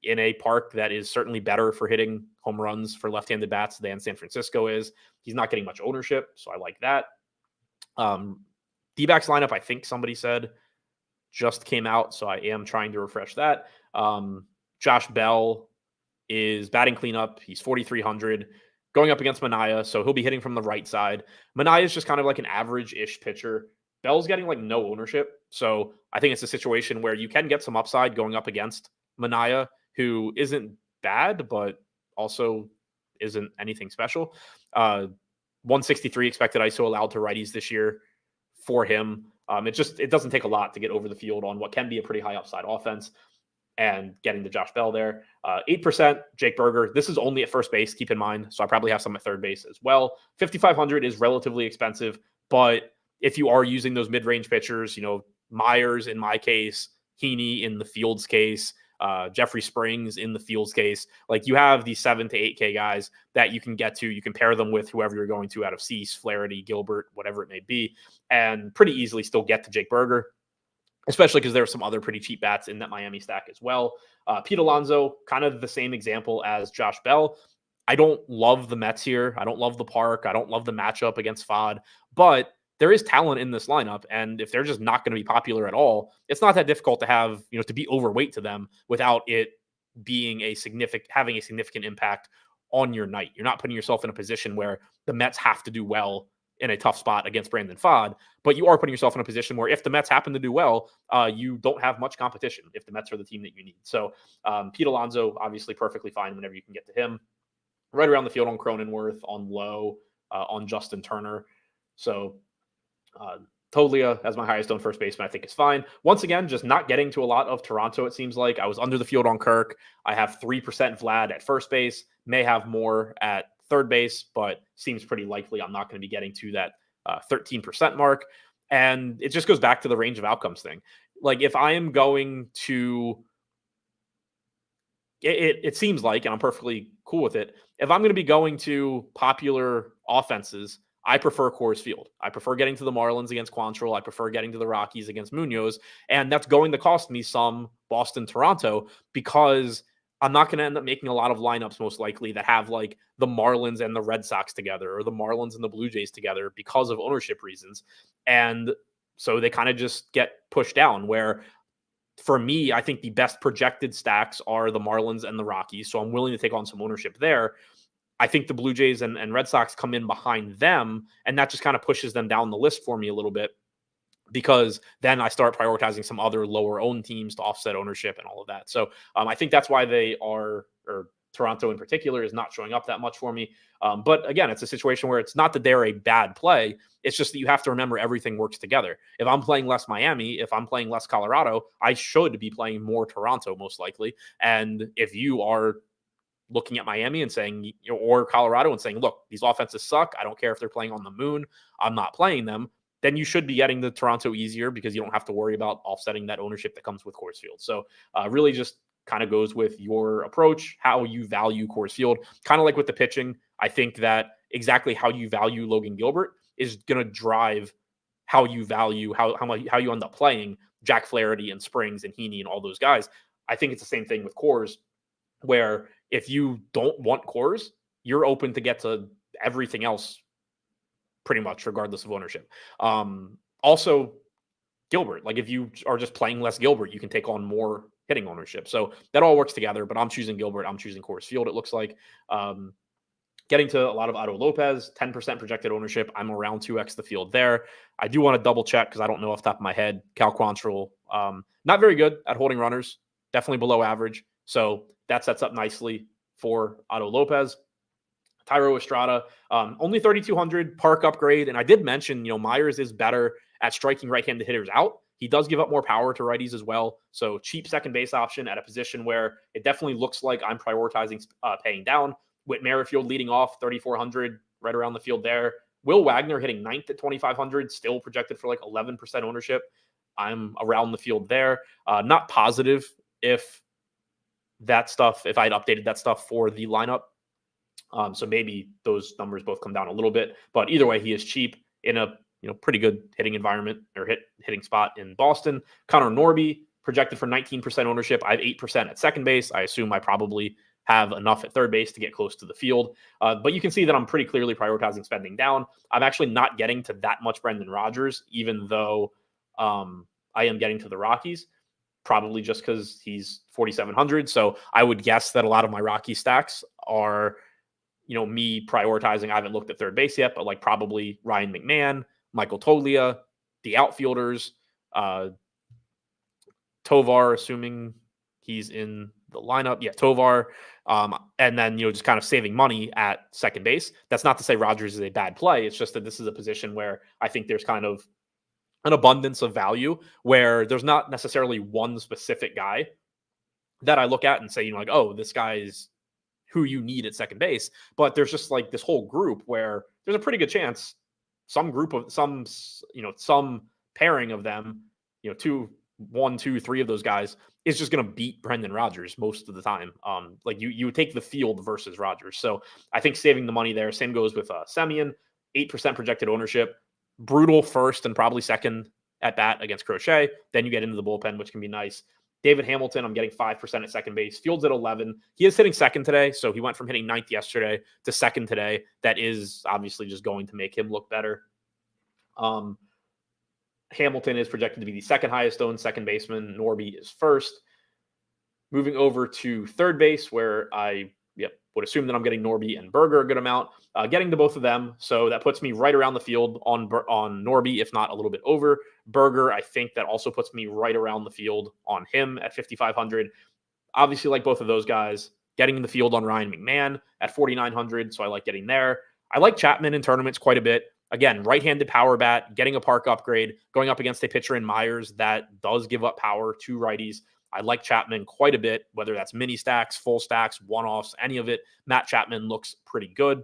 in a park that is certainly better for hitting home runs for left-handed bats than San Francisco is. He's not getting much ownership, so I like that. D-backs lineup, I think somebody said, just came out, so I am trying to refresh that. Josh Bell is batting cleanup. He's 4,300, going up against Manaea, so he'll be hitting from the right side. Manaea is just kind of like an average-ish pitcher. Bell's getting like no ownership, so I think it's a situation where you can get some upside going up against Manaea, who isn't bad, but also isn't anything special. 163 expected ISO allowed to righties this year for him. It doesn't take a lot to get over the field on what can be a pretty high upside offense, and getting to Josh Bell there. 8%, Jake Berger. This is only at first base, keep in mind, so I probably have some at third base as well. 5,500 is relatively expensive, but if you are using those mid-range pitchers, Myers in my case, Heaney in the Fields case, Jeffrey Springs in the Fields case, like you have these 7 to 8K guys that you can get to. You can pair them with whoever you're going to out of Cease, Flaherty, Gilbert, whatever it may be, and pretty easily still get to Jake Berger, especially because there are some other pretty cheap bats in that Miami stack as well. Pete Alonso, kind of the same example as Josh Bell. I don't love the Mets here. I don't love the park. I don't love the matchup against Fod, but there is talent in this lineup, and if they're just not going to be popular at all, it's not that difficult to have, to be overweight to them without it being having a significant impact on your night. You're not putting yourself in a position where the Mets have to do well in a tough spot against Brandon Fod, but you are putting yourself in a position where if the Mets happen to do well, you don't have much competition if the Mets are the team that you need. So Pete Alonso, obviously perfectly fine whenever you can get to him. Right around the field on Cronenworth, on Lowe, on Justin Turner. So Toglia as my highest owned first baseman, I think is fine. Once again, just not getting to a lot of Toronto, it seems like. I was under the field on Kirk. I have 3% Vlad at first base, may have more at third base, but seems pretty likely I'm not going to be getting to that 13% mark. And it just goes back to the range of outcomes thing. Like if I am going to, it seems like, and I'm perfectly cool with it, if I'm going to be going to popular offenses, I prefer Coors Field. I prefer getting to the Marlins against Quantrill. I prefer getting to the Rockies against Munoz. And that's going to cost me some Boston, Toronto, because I'm not going to end up making a lot of lineups most likely that have like the Marlins and the Red Sox together, or the Marlins and the Blue Jays together because of ownership reasons. And so they kind of just get pushed down, where for me, I think the best projected stacks are the Marlins and the Rockies. So I'm willing to take on some ownership there. I think the Blue Jays and Red Sox come in behind them, and that just kind of pushes them down the list for me a little bit, because then I start prioritizing some other lower owned teams to offset ownership and all of that. So I think that's why they are, or Toronto in particular, is not showing up that much for me. But again, it's a situation where it's not that they're a bad play. It's just that you have to remember everything works together. If I'm playing less Miami, if I'm playing less Colorado, I should be playing more Toronto most likely. And if you are looking at Miami and saying, or Colorado and saying, look, these offenses suck, I don't care if they're playing on the moon, I'm not playing them, then you should be getting the Toronto easier, because you don't have to worry about offsetting that ownership that comes with Coors Field. So really just kind of goes with your approach, how you value Coors Field. Kind of like with the pitching, I think that exactly how you value Logan Gilbert is going to drive how you value, how you end up playing Jack Flaherty and Springs and Heaney and all those guys. I think it's the same thing with Coors, where if you don't want Coors, you're open to get to everything else pretty much regardless of ownership. Also, Gilbert. Like if you are just playing less Gilbert, you can take on more hitting ownership. So that all works together, but I'm choosing Gilbert. I'm choosing Coors Field, it looks like. Getting to a lot of Otto Lopez, 10% projected ownership. I'm around 2x the field there. I do want to double check because I don't know off the top of my head. Cal Quantrill, not very good at holding runners, definitely below average. So that sets up nicely for Otto Lopez. Thairo Estrada, only 3,200 park upgrade. And I did mention, Myers is better at striking right-handed hitters out. He does give up more power to righties as well. So cheap second base option at a position where it definitely looks like I'm prioritizing paying down. Whit Merrifield leading off 3,400 right around the field there. Will Wagner hitting ninth at 2,500, still projected for like 11% ownership. I'm around the field there. Not positive if I'd updated that stuff for the lineup. So maybe those numbers both come down a little bit, but either way, he is cheap in a pretty good hitting environment or hitting spot in Boston. Connor Norby projected for 19% ownership. I have 8% at second base. I assume I probably have enough at third base to get close to the field. But you can see that I'm pretty clearly prioritizing spending down. I'm actually not getting to that much Brendan Rodgers, even though I am getting to the Rockies, probably just because he's 4,700. So I would guess that a lot of my Rocky stacks are, me prioritizing. I haven't looked at third base yet, but like probably Ryan McMahon, Michael Toglia, the outfielders, Tovar, assuming he's in the lineup. Yeah, Tovar. And then, just kind of saving money at second base. That's not to say Rodgers is a bad play. It's just that this is a position where I think there's kind of an abundance of value where there's not necessarily one specific guy that I look at and say, oh, this guy's who you need at second base. But there's just like this whole group where there's a pretty good chance some pairing of them, 1, 2, 3 of those guys is just going to beat Brendan Rodgers most of the time. Like you would take the field versus Rodgers. So I think saving the money there. Same goes with Semien, 8% projected ownership, brutal first and probably second at bat against Crochet. Then you get into the bullpen, which can be nice. David Hamilton, I'm getting 5% at second base. Fields at 11. He is hitting second today, so he went from hitting ninth yesterday to second today. That is obviously just going to make him look better. Hamilton is projected to be the second highest owned second baseman. Norby is first. Moving over to third base, where I would assume that I'm getting Norby and Berger a good amount. Getting to both of them, so that puts me right around the field on Norby, if not a little bit over. Berger, I think that also puts me right around the field on him at 5,500. Obviously, like both of those guys, getting in the field on Ryan McMahon at 4,900, so I like getting there. I like Chapman in tournaments quite a bit. Again, right-handed power bat, getting a park upgrade, going up against a pitcher in Myers that does give up power to righties. I like Chapman quite a bit, whether that's mini stacks, full stacks, one-offs, any of it. Matt Chapman looks pretty good.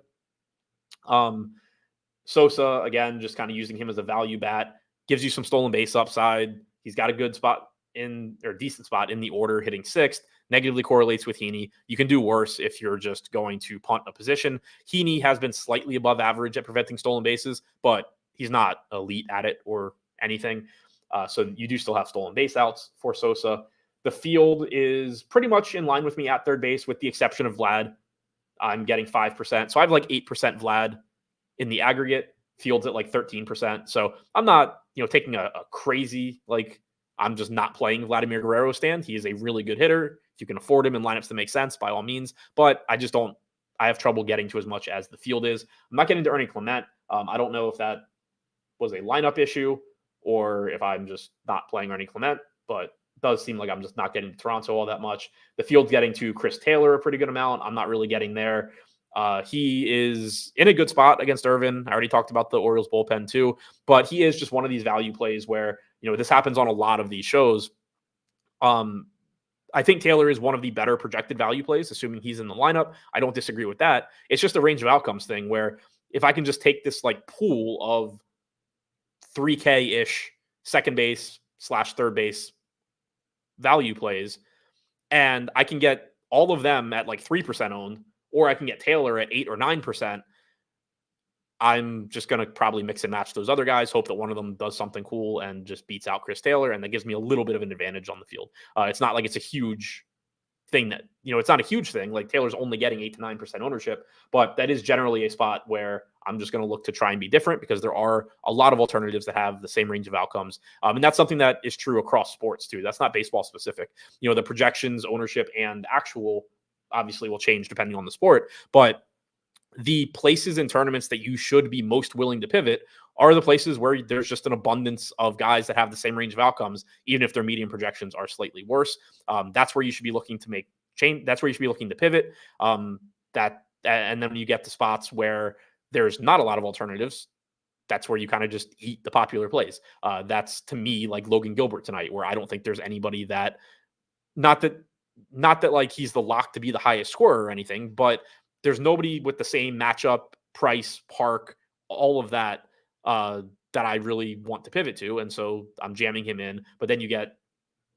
Sosa, again, just kind of using him as a value bat, gives you some stolen base upside. He's got a good spot decent spot in the order, hitting sixth. Negatively correlates with Heaney. You can do worse if you're just going to punt a position. Heaney has been slightly above average at preventing stolen bases, but he's not elite at it or anything. So you do still have stolen base outs for Sosa. The field is pretty much in line with me at third base, with the exception of Vlad. I'm getting 5%. So I have like 8% Vlad in the aggregate. Fields at like 13%. So I'm not, taking a crazy, I'm just not playing Vladimir Guerrero stand. He is a really good hitter. If you can afford him in lineups that make sense, by all means. But I have trouble getting to as much as the field is. I'm not getting to Ernie Clement. I don't know if that was a lineup issue or if I'm just not playing Ernie Clement, but it does seem like I'm just not getting to Toronto all that much. The field's getting to Chris Taylor a pretty good amount. I'm not really getting there. He is in a good spot against Irvin. I already talked about the Orioles bullpen too, but he is just one of these value plays where, this happens on a lot of these shows. I think Taylor is one of the better projected value plays, assuming he's in the lineup. I don't disagree with that. It's just a range of outcomes thing where if I can just take this pool of 3K-ish second base / third base value plays, and I can get all of them at 3% owned, or I can get Taylor at 8 or 9%. I'm just going to probably mix and match those other guys, hope that one of them does something cool and just beats out Chris Taylor, and that gives me a little bit of an advantage on the field. It's not like it's a huge thing that, it's not a huge thing. Like Taylor's only getting 8 to 9% ownership, but that is generally a spot where I'm just going to look to try and be different because there are a lot of alternatives that have the same range of outcomes. And that's something that is true across sports too. That's not baseball specific. The projections, ownership, and actual obviously will change depending on the sport, but the places in tournaments that you should be most willing to pivot are the places where there's just an abundance of guys that have the same range of outcomes, even if their median projections are slightly worse. That's where you should be looking to make change. That's where you should be looking to pivot. And then when you get to spots where there's not a lot of alternatives, that's where you kind of just eat the popular plays. That's to me like Logan Gilbert tonight, where I don't think there's anybody that, not that like he's the lock to be the highest scorer or anything, but there's nobody with the same matchup, price, park, all of that, that I really want to pivot to. And so I'm jamming him in. But then you get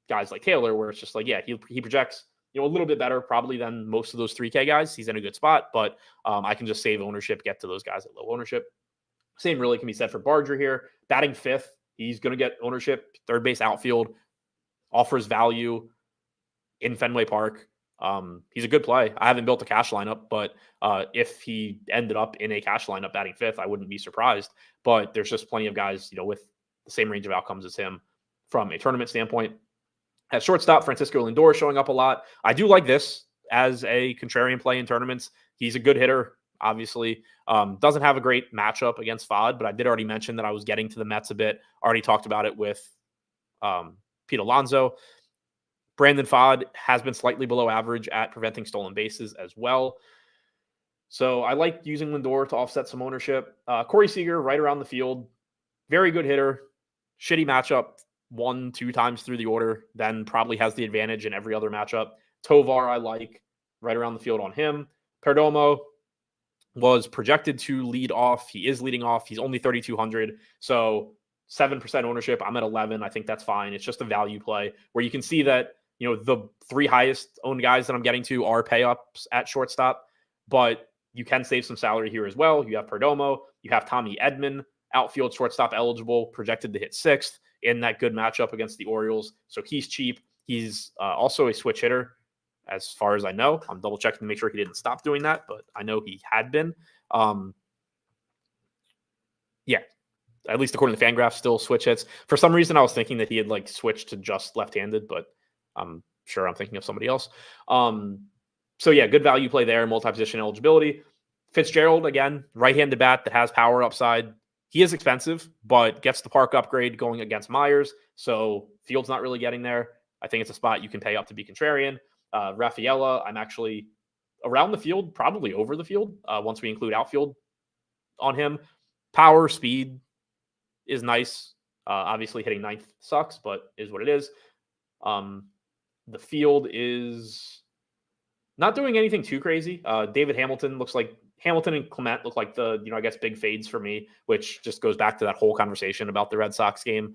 guys like Taylor, where it's just like, yeah, he projects, a little bit better probably than most of those 3K guys. He's in a good spot, but I can just save ownership, get to those guys at low ownership. Same really can be said for Barger here. Batting fifth, he's going to get ownership, third base outfield, offers value in Fenway Park. He's a good play. I haven't built a cash lineup, but if he ended up in a cash lineup batting fifth, I wouldn't be surprised. But there's just plenty of guys, with the same range of outcomes as him from a tournament standpoint. At shortstop, Francisco Lindor showing up a lot. I do like this as a contrarian play in tournaments. He's a good hitter, obviously. Doesn't have a great matchup against Fod, but I did already mention that I was getting to the Mets a bit. Already talked about it with Pete Alonso. Brandon Fod has been slightly below average at preventing stolen bases as well. So I like using Lindor to offset some ownership. Corey Seager, right around the field. Very good hitter. Shitty matchup 1-2 times through the order. Then probably has the advantage in every other matchup. Tovar, I like right around the field on him. Perdomo was projected to lead off. He is leading off. He's only 3,200. So 7% ownership. I'm at 11. I think that's fine. It's just a value play where you can see that, the 3 highest owned guys that I'm getting to are pay-ups at shortstop, but you can save some salary here as well. You have Perdomo, you have Tommy Edman, outfield shortstop eligible, projected to hit 6th in that good matchup against the Orioles. So he's cheap. He's also a switch hitter, as far as I know. I'm double checking to make sure he didn't stop doing that, but I know he had been. Yeah, at least according to Fangraphs, still switch hits. For some reason, I was thinking that he had like switched to just left-handed, but I'm sure I'm thinking of somebody else. So yeah, good value play there, multi-position eligibility. Fitzgerald, again, right-handed bat that has power upside. He is expensive, but gets the park upgrade going against Myers. So field's not really getting there. I think it's a spot you can pay up to be contrarian. Rafaela, I'm actually around the field, probably over the field once we include outfield on him. Power, speed is nice. Obviously hitting 9th sucks, but is what it is. The field is not doing anything too crazy. David Hamilton looks like Hamilton and Clement look like the, I guess big fades for me, which just goes back to that whole conversation about the Red Sox game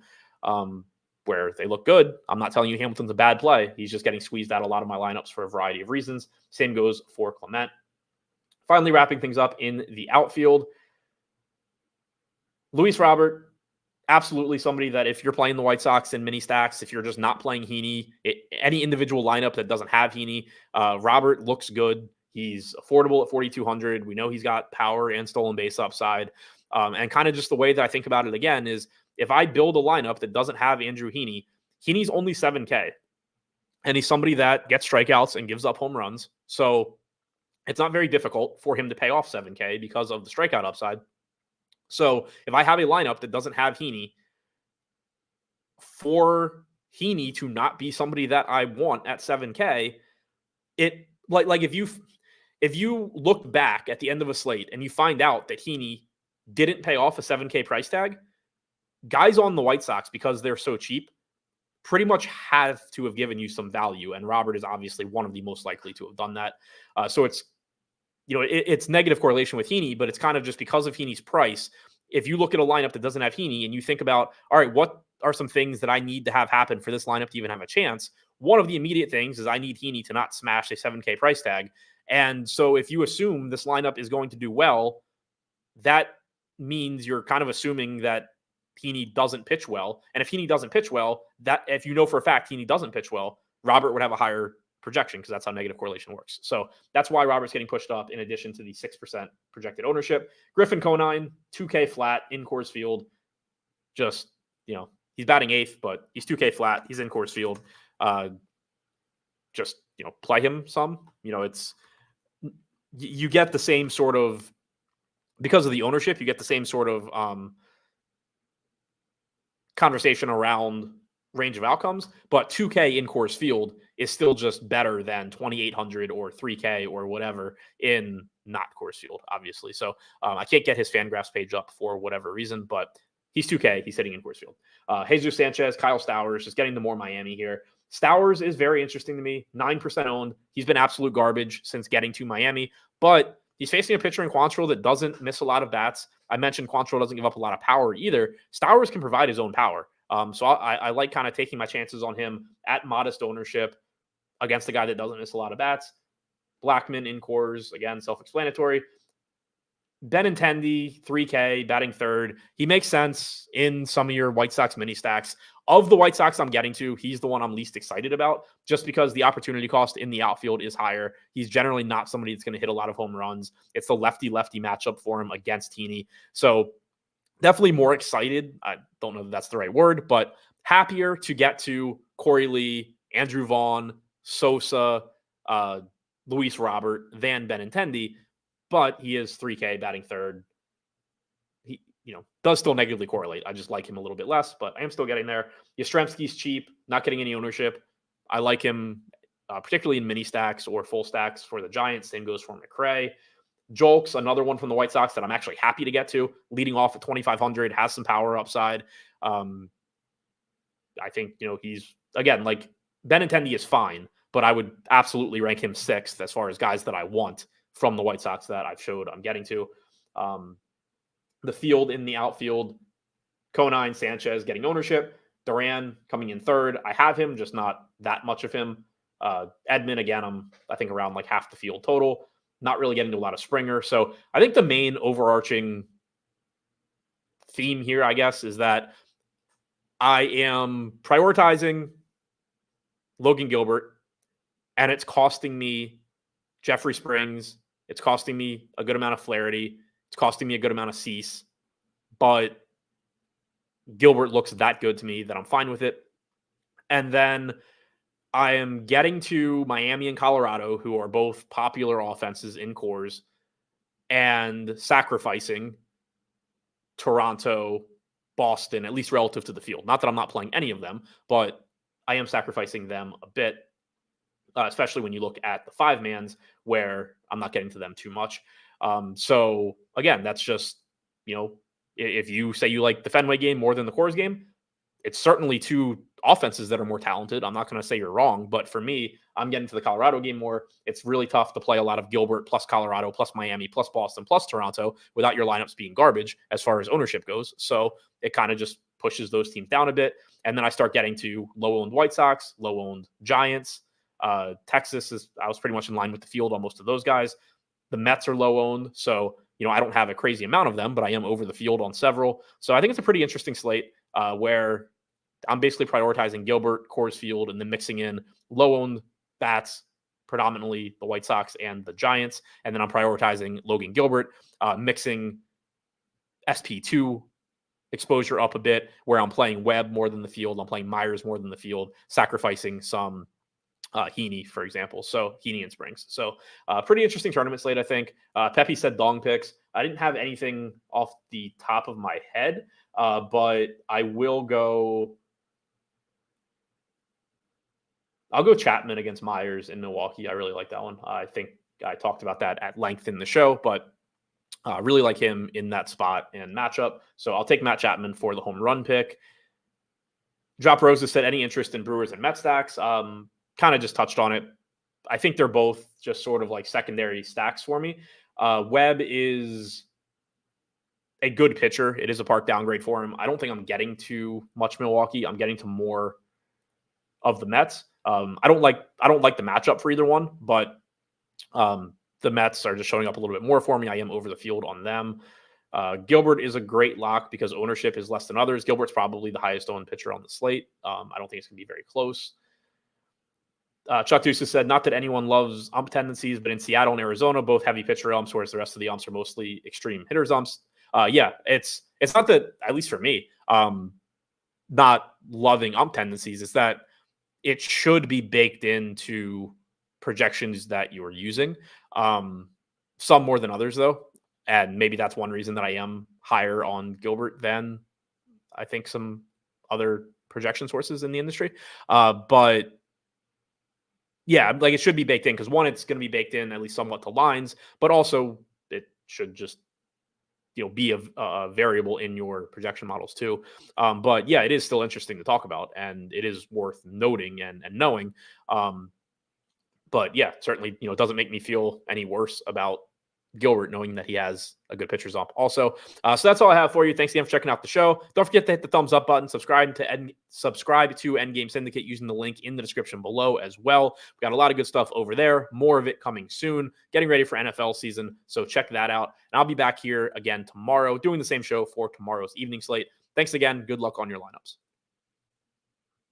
where they look good. I'm not telling you Hamilton's a bad play. He's just getting squeezed out a lot of my lineups for a variety of reasons. Same goes for Clement. Finally, wrapping things up in the outfield, Luis Robert. Absolutely somebody that if you're playing the White Sox in mini stacks, if you're just not playing Heaney, any individual lineup that doesn't have Heaney, Robert looks good. He's affordable at 4,200. We know he's got power and stolen base upside. And kind of just the way that I think about it again is if I build a lineup that doesn't have Andrew Heaney, Heaney's only 7K. And he's somebody that gets strikeouts and gives up home runs. So it's not very difficult for him to pay off 7K because of the strikeout upside. So if I have a lineup that doesn't have Heaney, for Heaney to not be somebody that I want at 7K, it like if you look back at the end of a slate and you find out that Heaney didn't pay off a 7K price tag, guys on the White Sox, because they're so cheap, pretty much have to have given you some value. And Robert is obviously one of the most likely to have done that. So it's, it's negative correlation with Heaney, but it's kind of just because of Heaney's price. If you look at a lineup that doesn't have Heaney and you think about, all right, what are some things that I need to have happen for this lineup to even have a chance? One of the immediate things is I need Heaney to not smash a 7K price tag. And so if you assume this lineup is going to do well, that means you're kind of assuming that Heaney doesn't pitch well. And if Heaney doesn't pitch well, that if you know for a fact Heaney doesn't pitch well, Robert would have a higher projection because that's how negative correlation works. So that's why Robert's getting pushed up in addition to the 6% projected ownership. Griffin Conine, 2K flat in Coors Field. Just, he's batting 8th, but he's 2K flat. He's in Coors Field. Just, play him some. You get the same sort of, because of the ownership, you get the same sort of conversation around range of outcomes, but 2K in Coors Field is still just better than 2,800 or 3K or whatever in not Coors Field, obviously. So I can't get his FanGraphs page up for whatever reason, but he's 2K. He's hitting in Coors Field. Jesus Sanchez, Kyle Stowers, just getting the more Miami here. Stowers is very interesting to me. 9% owned. He's been absolute garbage since getting to Miami, but he's facing a pitcher in Quantrill that doesn't miss a lot of bats. I mentioned Quantrill doesn't give up a lot of power either. Stowers can provide his own power. So I like kind of taking my chances on him at modest ownership against a guy that doesn't miss a lot of bats. Blackman in Coors, again, self-explanatory. Benintendi, 3K, batting 3rd. He makes sense in some of your White Sox mini stacks. Of the White Sox I'm getting to, he's the one I'm least excited about just because the opportunity cost in the outfield is higher. He's generally not somebody that's going to hit a lot of home runs. It's the lefty-lefty matchup for him against Heaney. So definitely more excited. I don't know if that's the right word, but happier to get to Corey Lee, Andrew Vaughn, Sosa, Luis Robert than Benintendi, but he is 3K batting 3rd. He, does still negatively correlate. I just like him a little bit less, but I am still getting there. Yastrzemski's cheap, not getting any ownership. I like him, particularly in mini stacks or full stacks for the Giants. Same goes for McRae. Jolks, another one from the White Sox that I'm actually happy to get to, leading off at 2,500, has some power upside. I think, he's, again, like Benintendi is fine, but I would absolutely rank him 6th as far as guys that I want from the White Sox that I've showed I'm getting to. The field in the outfield, Conine, Sanchez getting ownership. Duran coming in 3rd. I have him, just not that much of him. Edman, again, I think around like half the field total. Not really getting to a lot of Springer. So I think the main overarching theme here, I guess, is that I am prioritizing Logan Gilbert, and it's costing me Jeffrey Springs. It's costing me a good amount of Flaherty. It's costing me a good amount of Cease. But Gilbert looks that good to me that I'm fine with it. And then I am getting to Miami and Colorado, who are both popular offenses in Coors, and sacrificing Toronto, Boston, at least relative to the field. Not that I'm not playing any of them, but I am sacrificing them a bit, especially when you look at the 5-mans where I'm not getting to them too much. So again, that's just, if you say you like the Fenway game more than the Coors game, it's certainly 2 offenses that are more talented. I'm not going to say you're wrong, but for me, I'm getting to the Colorado game more. It's really tough to play a lot of Gilbert plus Colorado plus Miami plus Boston plus Toronto without your lineups being garbage as far as ownership goes. So it kind of just pushes those teams down a bit. And then I start getting to low-owned White Sox, low-owned Giants. Texas I was pretty much in line with the field on most of those guys. The Mets are low-owned, so I don't have a crazy amount of them, but I am over the field on several. So I think it's a pretty interesting slate where I'm basically prioritizing Gilbert, Coors Field, and then mixing in low-owned bats, predominantly the White Sox and the Giants. And then I'm prioritizing Logan Gilbert, mixing SP2 exposure up a bit, where I'm playing Webb more than the field. I'm playing Myers more than the field, sacrificing some Heaney, for example. So Heaney and Springs. So pretty interesting tournament slate, I think. Pepe said dong picks. I didn't have anything off the top of my head, but I'll go Chapman against Myers in Milwaukee. I really like that one. I think I talked about that at length in the show, but really like him in that spot and matchup. So I'll take Matt Chapman for the home run pick. Drop Rosa said, any interest in Brewers and Met stacks? Kind of just touched on it. I think they're both just sort of like secondary stacks for me. Webb is a good pitcher. It is a park downgrade for him. I don't think I'm getting to much Milwaukee. I'm getting to more of the Mets. I don't like the matchup for either one, but the Mets are just showing up a little bit more for me. I am over the field on them. Gilbert is a great lock because ownership is less than others. Gilbert's probably the highest owned pitcher on the slate. I don't think it's going to be very close. Chuck Deuces said, not that anyone loves ump tendencies, but in Seattle and Arizona, both heavy pitcher umps, whereas the rest of the umps are mostly extreme hitters umps. Yeah, it's not that, at least for me, not loving ump tendencies. It's that it should be baked into projections that you're using. Some more than others, though. And maybe that's one reason that I am higher on Gilbert than I think some other projection sources in the industry. But yeah, like it should be baked in because one, it's going to be baked in at least somewhat to lines, but also it should just be a variable in your projection models too. But yeah, it is still interesting to talk about, and it is worth noting and knowing. But yeah, certainly it doesn't make me feel any worse about Gilbert knowing that he has a good pitcher's ump also. So that's all I have for you. Thanks again for checking out the show. Don't forget to hit the thumbs up button, subscribe to Endgame Syndicate using the link in the description below as well. We got a lot of good stuff over there. More of it coming soon. Getting ready for NFL season. So check that out. And I'll be back here again tomorrow doing the same show for tomorrow's evening slate. Thanks again. Good luck on your lineups.